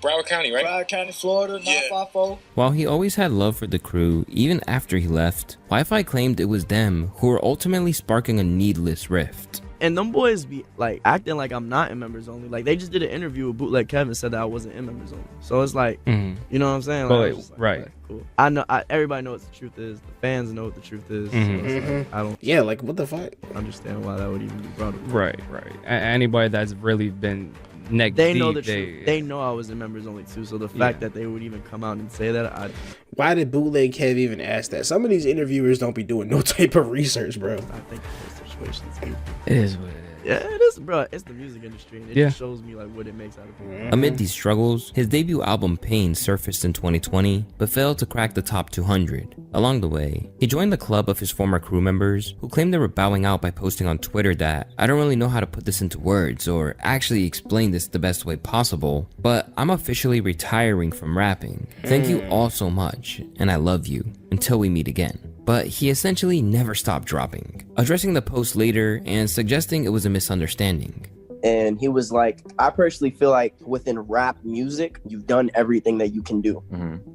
Broward County, right? Broward County, Florida, 954. While he always had love for the crew, even after he left, Wi-Fi claimed it was them who were ultimately sparking a needless rift. And them boys be like acting like I'm not in members only. Like they just did an interview with Bootleg Kevin, said that I wasn't in members only. So it's like, you know what I'm saying? Like, I was just like, right. okay, cool. I know everybody knows what the truth is. The fans know what the truth is. So it's like, I don't. Yeah, like what the fuck? Understand why that would even be brought up. Right. Anybody that's really been neck They deep, know the truth. They know I was in members only too. So the fact that they would even come out and say that, Why did Bootleg Kev even ask that? Some of these interviewers don't be doing no type of research, bro. I think those situations. It is what it is. Yeah, it is, bro. It's the music industry, and it just shows me like what it makes out of people. Amid these struggles, his debut album Pain surfaced in 2020, but failed to crack the top 200. Along the way, he joined the club of his former crew members, who claimed they were bowing out by posting on Twitter that, "I don't really know how to put this into words or actually explain this the best way possible, but I'm officially retiring from rapping. Thank you all so much, and I love you. Until we meet again." But he essentially never stopped dropping, addressing the post later and suggesting it was a misunderstanding. And he was like, I personally feel like within rap music, you've done everything that you can do.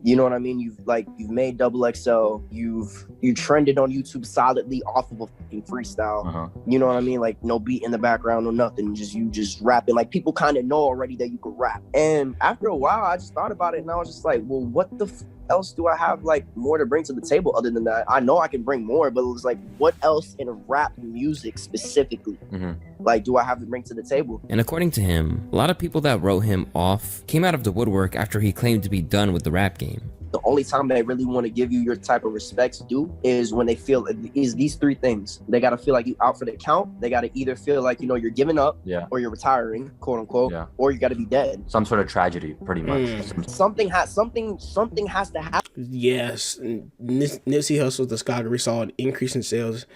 You know what I mean? You've made XXL, you trended on YouTube solidly off of a fucking freestyle. You know what I mean? Like no beat in the background or nothing, you just rapping. Like people kind of know already that you could rap. And after a while, I just thought about it and I was just like, well, what the else do I have like more to bring to the table other than that? I know I can bring more, but it was like, what else in rap music specifically? Like, do I have to bring to the table? And according to him, a lot of people that wrote him off came out of the woodwork after he claimed to be done with the rap game. The only time they really want to give you your type of respects due is when they feel is these three things. They got to feel like you out for the count. They got to either feel like, you're giving up or you're retiring, quote unquote, or you got to be dead. Some sort of tragedy, pretty much. Something has to happen. Yes. Nipsey Hussle's discography saw an increase in sales.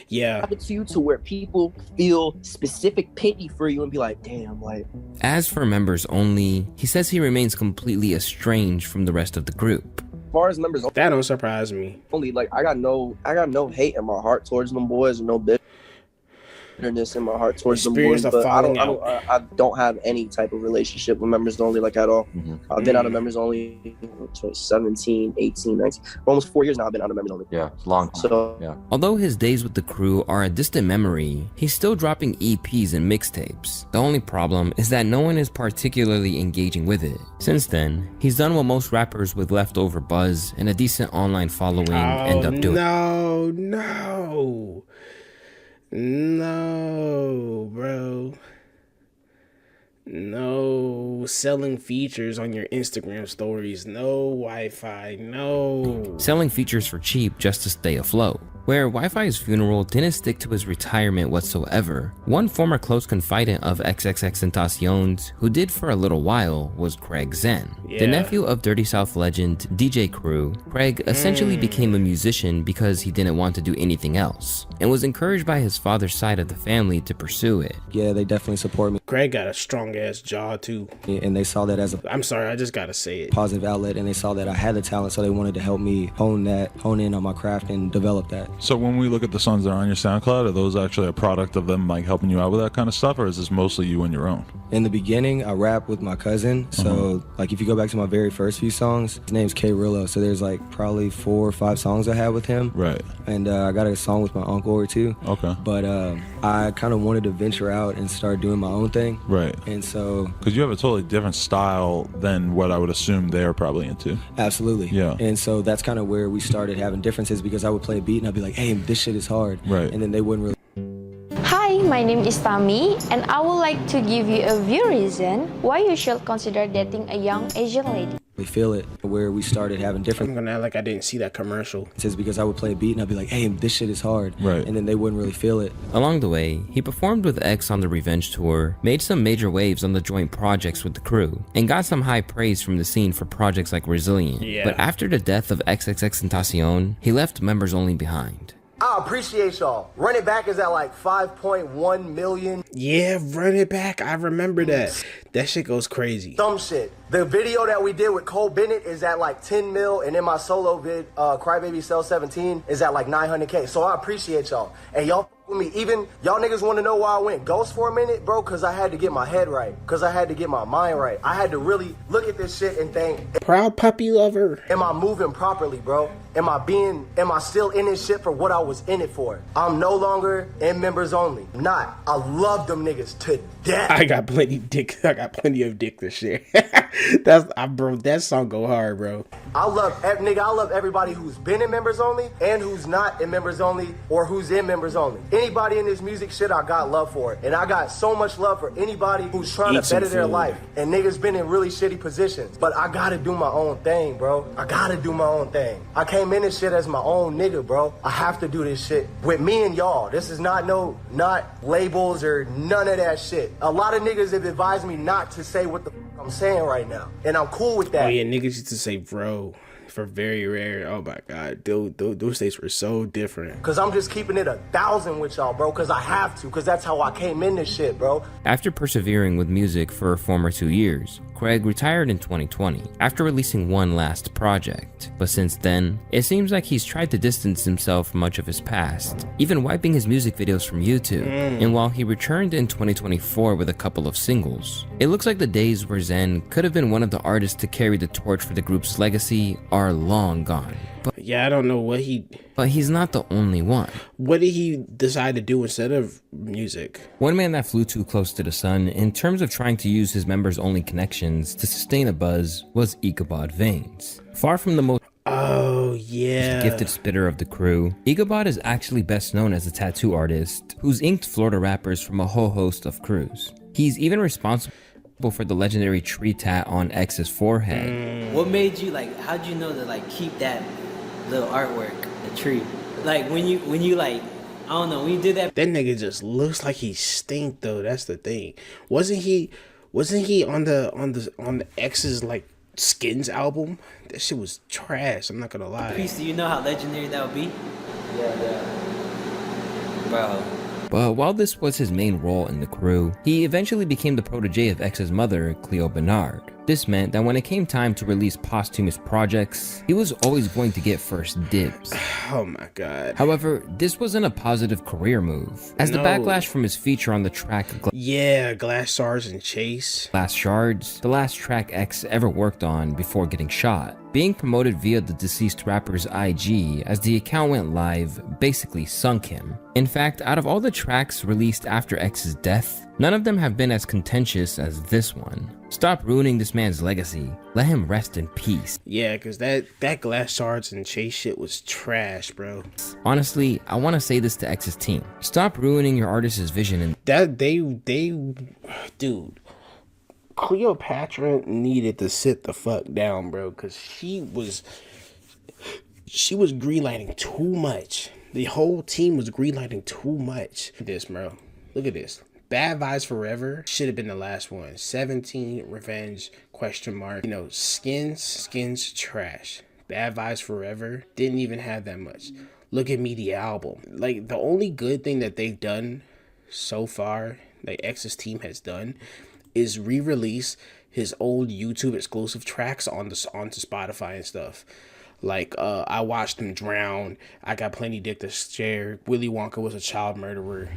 Yeah. Happen to you to where people feel specific pity for you and be like, damn, like. As for members only, he says he remains completely estranged from the rest of the group. As far as members that don't surprise me. Only like I got no hate in my heart towards them boys, or no bitterness in my heart towar's them boys, but I don't have any type of relationship with members only, like at all. I've been out of members only 17, 18, 19, almost 4 years now. I've been out of members only. Yeah, it's long time. So although his days with the crew are a distant memory, he's still dropping EPs and mixtapes. The only problem is that no one is particularly engaging with it. Since then, he's done what most rappers with leftover buzz and a decent online following end up doing. No, bro. No selling features on your Instagram stories. No Wi-Fi. No. Selling features for cheap just to stay afloat. Where Wi-Fi's funeral didn't stick to his retirement whatsoever, one former close confidant of XXXTentacion's, who did for a little while, was Craig Zen. The nephew of Dirty South legend DJ Crew, Craig essentially became a musician because he didn't want to do anything else, and was encouraged by his father's side of the family to pursue it. Yeah, they definitely support me. Craig got a strong ass jaw too. And they saw that as a I'm sorry, I just gotta say it. positive outlet, and they saw that I had the talent, so they wanted to help me hone in on my craft and develop that. So when we look at the songs that are on your SoundCloud, are those actually a product of them like helping you out with that kind of stuff, or is this mostly you on your own? In the beginning, I rap with my cousin. So like if you go back to my very first few songs, his name's K Rillo. So there's like probably 4 or 5 songs I had with him. Right. And I got a song with my uncle or two. Okay. But I kind of wanted to venture out and start doing my own thing. Right. And so because you have a totally different style than what I would assume they're probably into. Absolutely. Yeah. And so that's kind of where we started having differences, because I would play a beat and I'd be like, hey, this shit is hard. Right. And then they wouldn't really. Hi, my name is Tami, and I would like to give you a few reasons why you should consider dating a young Asian lady. We feel it, where we started having different. I'm gonna act like I didn't see that commercial. It's because I would play a beat and I'd be like, hey, this shit is hard. Right. And then they wouldn't really feel it. Along the way, he performed with X on the Revenge Tour, made some major waves on the joint projects with the crew, and got some high praise from the scene for projects like Resilient. Yeah. But after the death of XXXTentacion, he left members only behind. I appreciate y'all. Run It Back is at like 5.1 million. Yeah, Run It Back. I remember that. That shit goes crazy. Some shit. The video that we did with Cole Bennett is at like 10 mil, and then my solo vid, Crybaby Cell 17, is at like 900K. So I appreciate y'all. And y'all with me. Even y'all niggas want to know why I went ghost for a minute, bro? Because I had to get my head right. Because I had to get my mind right. I had to really look at this shit and think, proud puppy lover. Am I moving properly, bro? Am I still in this shit for what I was in it for? I'm no longer in members only. Not. I love them niggas to death. I got plenty of dick to share. Bro, that song go hard, bro. I love everybody who's been in members only and who's not in members only or who's in members only. Anybody in this music shit, I got love for it. And I got so much love for anybody who's trying to better their life. And niggas been in really shitty positions. But I gotta do my own thing, bro. I gotta do my own thing. I came in this shit as my own nigga, bro. I have to do this shit with me and y'all. This is not labels or none of that shit. A lot of niggas have advised me not to say what the I'm saying right now. And I'm cool with that. Oh yeah, niggas used to say bro for very rare. Oh my god, those states were so different. Cause I'm just keeping it 1,000 with y'all, bro. Cause I have to. Cause that's how I came in this shit, bro. After persevering with music for a former 2 years, Craig retired in 2020 after releasing one last project. But since then, it seems like he's tried to distance himself from much of his past, even wiping his music videos from YouTube. And while he returned in 2024 with a couple of singles, it looks like the days where Zen could have been one of the artists to carry the torch for the group's legacy are long gone. Yeah, I don't know But he's not the only one. What did he decide to do instead of music? One man that flew too close to the sun in terms of trying to use his members' only connections to sustain a buzz was Ichabod Veins. Far from the most gifted spitter of the crew, Ichabod is actually best known as a tattoo artist who's inked Florida rappers from a whole host of crews. He's even responsible for the legendary tree tat on X's forehead. What made you how'd you know to keep that little artwork, the tree? When you I don't know, when you did that nigga just looks like he stink though. That's the thing. Wasn't he on the X's Skins album? That shit was trash, I'm not gonna lie. piece, do you know how legendary that would be? Yeah. Bro. But while this was his main role in the crew, he eventually became the protege of X's mother, Cleo Bernard. This meant that when it came time to release posthumous projects, he was always going to get first dibs. Oh my god. However, this wasn't a positive career move, as the backlash from his feature on the track Glass Shards and Chase. Glass Shards, the last track X ever worked on before getting shot, being promoted via the deceased rapper's IG as the account went live basically sunk him. In fact, out of all the tracks released after X's death, none of them have been as contentious as this one. Stop ruining this man's legacy. Let him rest in peace. Yeah, cause that Glass Shards and Chase shit was trash, bro. Honestly, I want to say this to X's team. Stop ruining your artist's vision and dude. Cleopatra needed to sit the fuck down, bro, cause she was greenlighting too much. The whole team was greenlighting too much. Look at this, bro. Look at this. Bad Vibes Forever should have been the last one. 17 Revenge ? Skins trash. Bad Vibes Forever didn't even have that much. Look at Me, the album. The only good thing that they've done so far, X's team has done, is re-release his old YouTube exclusive tracks onto Spotify and stuff. I Watched Him Drown, I Got Plenty Dick to Share, Willy Wonka Was a Child Murderer,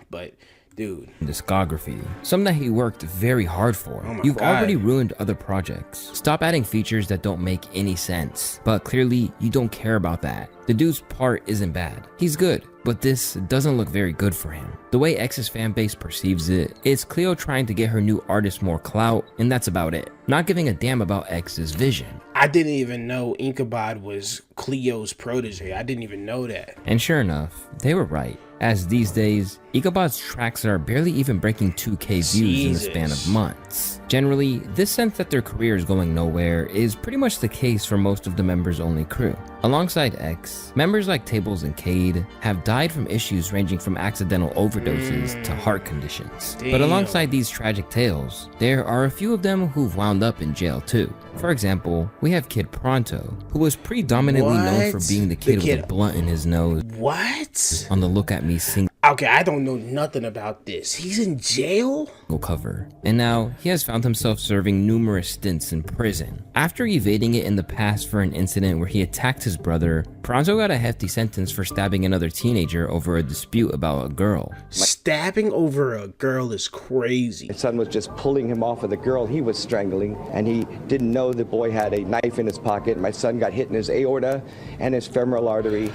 but dude. Discography, something that he worked very hard for. You've already ruined other projects. Stop adding features that don't make any sense. But clearly, you don't care about that. The dude's part isn't bad. He's good, but this doesn't look very good for him. The way X's fanbase perceives it, it's Cleo trying to get her new artist more clout, and that's about it. Not giving a damn about X's vision. I didn't even know Ichabod was Cleo's protege. I didn't even know that. And sure enough, they were right. As these days, Ichabod's tracks are barely even breaking 2K views in the span of months. Generally, this sense that their career is going nowhere is pretty much the case for most of the members only crew. Alongside X, members like Tables and Cade have died from issues ranging from accidental overdoses to heart conditions. But alongside these tragic tales, there are a few of them who've wound up in jail too. For example, we have Kid Pronto, who was predominantly known for being the kid with a blunt in his nose. What? On the Look at Me single. Okay, I don't know nothing about this. He's in jail? Cover. And now he has found himself serving numerous stints in prison. After evading it in the past for an incident where he attacked his brother, Pronto got a hefty sentence for stabbing another teenager over a dispute about a girl. Stabbing over a girl is crazy. His son was just pulling him off of the girl he was strangling, and he didn't know the boy had a knife in his pocket. My son got hit in his aorta and his femoral artery,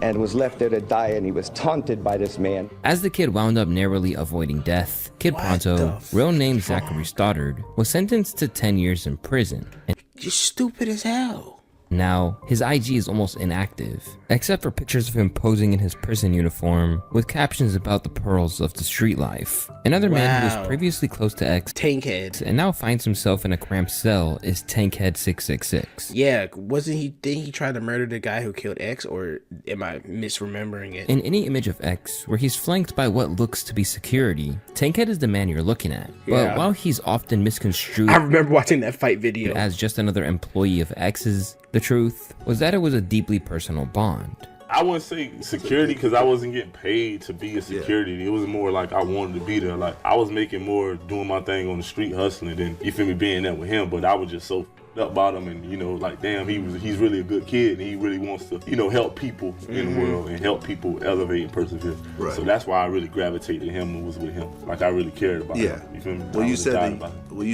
and was left there to die, and he was taunted by this man. As the kid wound up narrowly avoiding death, Kid Pronto, real name Zachary Stoddard, was sentenced to 10 years in prison. You're stupid as hell. Now, his IG is almost inactive, except for pictures of him posing in his prison uniform with captions about the pearls of the street life. Another man who was previously close to X, Tankhead, and now finds himself in a cramped cell is Tankhead 666. Yeah, didn't he try to murder the guy who killed X, or am I misremembering it? In any image of X, where he's flanked by what looks to be security, Tankhead is the man you're looking at. But while he's often misconstrued, I remember watching that fight video, as just another employee of X's, the truth was that it was a deeply personal bond. I wouldn't say security because I wasn't getting paid to be a security. It was more like I wanted to be there. Like I was making more doing my thing on the street hustling than, you feel me, being there with him. But I was just so up about him, and like damn, he's really a good kid, and he really wants to help people in the world and help people elevate and persevere. Right. So that's why I really gravitated to him and was with him. Like I really cared about him. You feel me? Well, you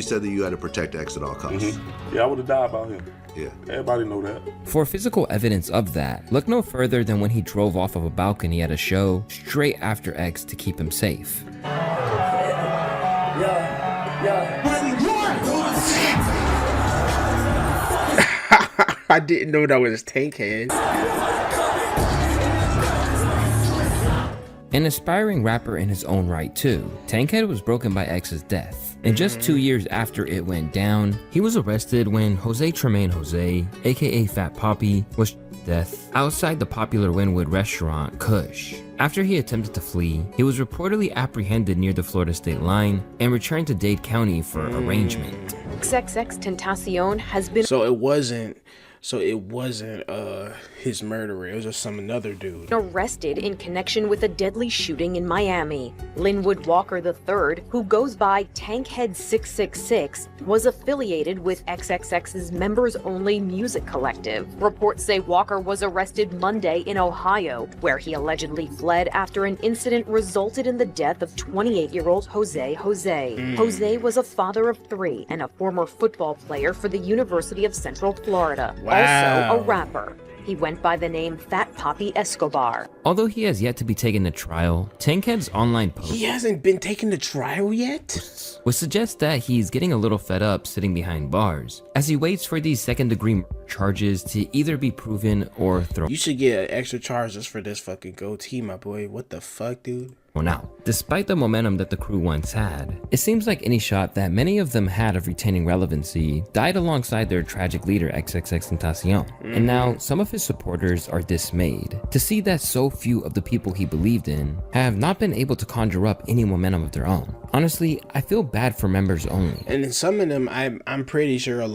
said that you had to protect X at all costs. Yeah, I would have died about him. Yeah, everybody know that. For physical evidence of that, look no further than when he drove off of a balcony at a show straight after X to keep him safe. I didn't know that was Tankhead. An aspiring rapper in his own right too, Tankhead was broken by X's death. And just 2 years after it went down, he was arrested when Jose Tremaine Jose, aka Fat Poppy, was shot to death outside the popular Wynwood restaurant Kush. After he attempted to flee, he was reportedly apprehended near the Florida state line and returned to Dade County for arraignment. XXX Tentacion has been So it wasn't his murderer, it was just some another dude arrested in connection with a deadly shooting in Miami. Linwood Walker III, who goes by Tankhead 666, was affiliated with XXX's members-only music collective. Reports say Walker was arrested Monday in Ohio, where he allegedly fled after an incident resulted in the death of 28-year-old Jose. Jose was a father of 3 and a former football player for the University of Central Florida. Wow. Also a rapper. He went by the name Fat Poppy Escobar. Although he has yet to be taken to trial, Tankhead's online post He hasn't been taken to trial yet? would suggest that he's getting a little fed up sitting behind bars, as he waits for these second-degree charges to either be proven or thrown. You should get extra charges for this fucking goatee, my boy. What the fuck, dude? Now, despite the momentum that the crew once had, it seems like any shot that many of them had of retaining relevancy died alongside their tragic leader XXXTentacion. And now, some of his supporters are dismayed to see that so few of the people he believed in have not been able to conjure up any momentum of their own. Honestly, I feel bad for members only. And then some of them, I'm pretty sure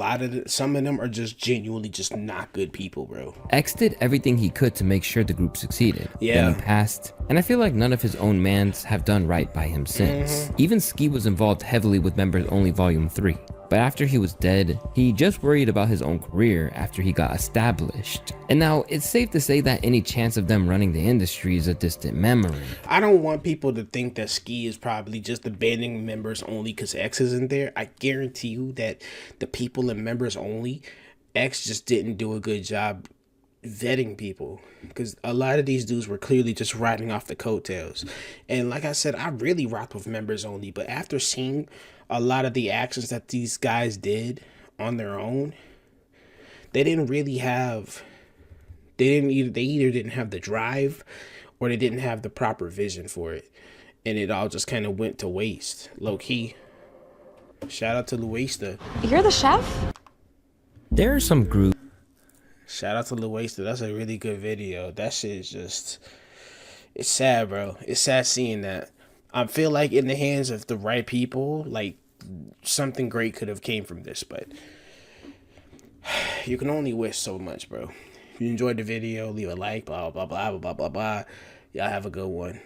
some of them are just genuinely just not good people, bro. X did everything he could to make sure the group succeeded. Yeah. Then he passed, and I feel like none of his own mans have done right by him since. Even Ski was involved heavily with Members Only Volume 3. But after he was dead, he just worried about his own career after he got established. And now, it's safe to say that any chance of them running the industry is a distant memory. I don't want people to think that Ski is probably just abandoning Members Only because X isn't there. I guarantee you that the people in Members Only, X just didn't do a good job vetting people, because a lot of these dudes were clearly just riding off the coattails. And like I said, I really rocked with Members Only, but after seeing a lot of the actions that these guys did on their own, they either didn't have the drive or they didn't have the proper vision for it, and it all just kind of went to waste, low-key. Shout out to Louastia. You're the chef? There are some groups. Shout out to Louastia. That's a really good video. That shit is just, it's sad, bro. It's sad seeing that. I feel like in the hands of the right people, like, something great could have came from this, but you can only wish so much, bro. If you enjoyed the video, leave a like, blah, blah, blah, blah, blah, blah, blah. Y'all have a good one.